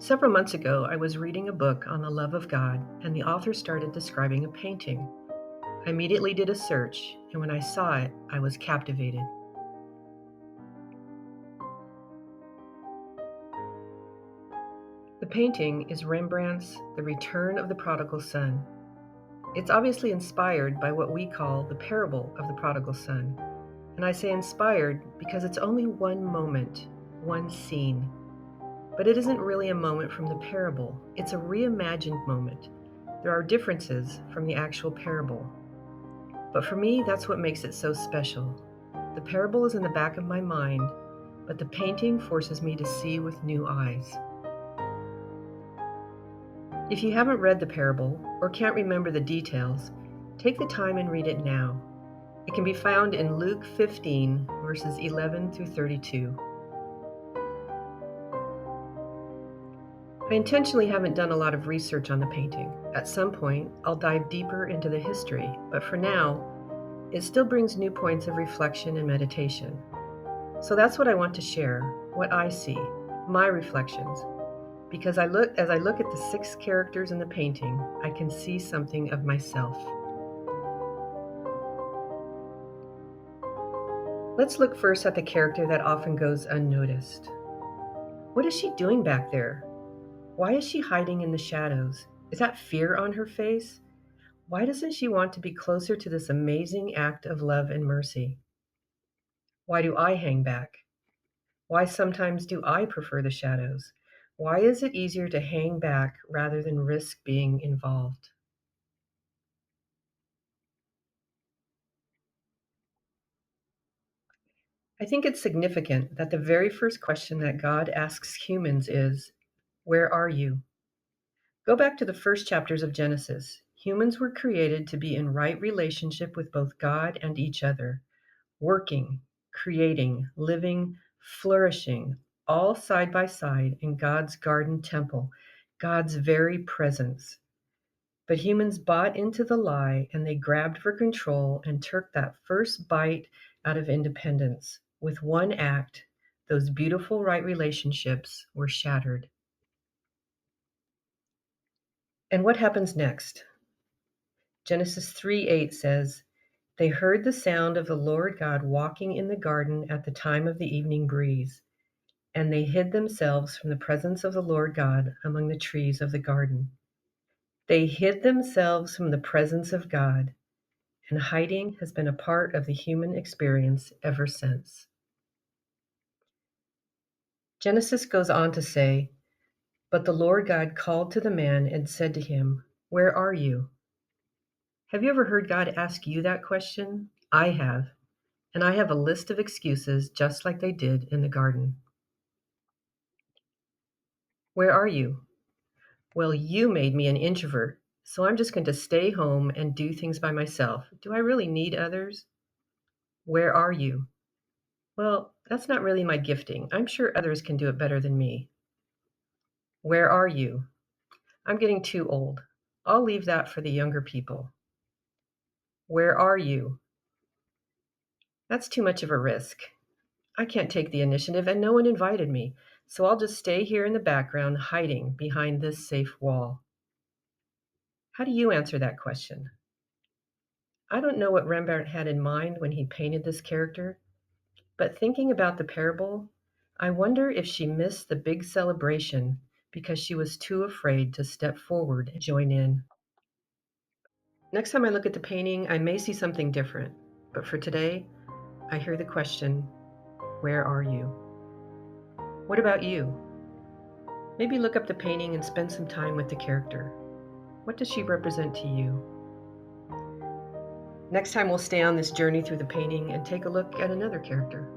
Several months ago, I was reading a book on the love of God, and the author started describing a painting. I immediately did a search, and when I saw it, I was captivated. The painting is Rembrandt's The Return of the Prodigal Son. It's obviously inspired by what we call the parable of the prodigal son. And I say inspired because it's only one moment, one scene. But it isn't really a moment from the parable, it's a reimagined moment. There are differences from the actual parable. But for me, that's what makes it so special. The parable is in the back of my mind, but the painting forces me to see with new eyes. If you haven't read the parable or can't remember the details, take the time and read it now. It can be found in Luke 15, verses 11 through 32. I intentionally haven't done a lot of research on the painting. At some point, I'll dive deeper into the history, but for now, it still brings new points of reflection and meditation. So that's what I want to share, what I see, my reflections. Because as I look at the 6 characters in the painting, I can see something of myself. Let's look first at the character that often goes unnoticed. What is she doing back there? Why is she hiding in the shadows? Is that fear on her face? Why doesn't she want to be closer to this amazing act of love and mercy? Why do I hang back? Why sometimes do I prefer the shadows? Why is it easier to hang back rather than risk being involved? I think it's significant that the very first question that God asks humans is, "Where are you?" Go back to the first chapters of Genesis. Humans were created to be in right relationship with both God and each other, working, creating, living, flourishing, all side by side in God's garden temple, God's very presence. But humans bought into the lie and they grabbed for control and took that first bite out of independence. With one act, those beautiful right relationships were shattered. And what happens next? Genesis 3:8 says, "They heard the sound of the Lord God walking in the garden at the time of the evening breeze, and they hid themselves from the presence of the Lord God among the trees of the garden." They hid themselves from the presence of God, and hiding has been a part of the human experience ever since. Genesis goes on to say, "But the Lord God called to the man and said to him, 'Where are you?'" Have you ever heard God ask you that question? I have, and I have a list of excuses just like they did in the garden. Where are you? Well, you made me an introvert, so I'm just going to stay home and do things by myself. Do I really need others? Where are you? Well, that's not really my gifting. I'm sure others can do it better than me. Where are you? I'm getting too old. I'll leave that for the younger people. Where are you? That's too much of a risk. I can't take the initiative and no one invited me, so I'll just stay here in the background hiding behind this safe wall. How do you answer that question? I don't know what Rembrandt had in mind when he painted this character, but thinking about the parable, I wonder if she missed the big celebration because she was too afraid to step forward and join in. Next time I look at the painting, I may see something different, but for today, I hear the question, where are you? What about you? Maybe look up the painting and spend some time with the character. What does she represent to you? Next time we'll stay on this journey through the painting and take a look at another character.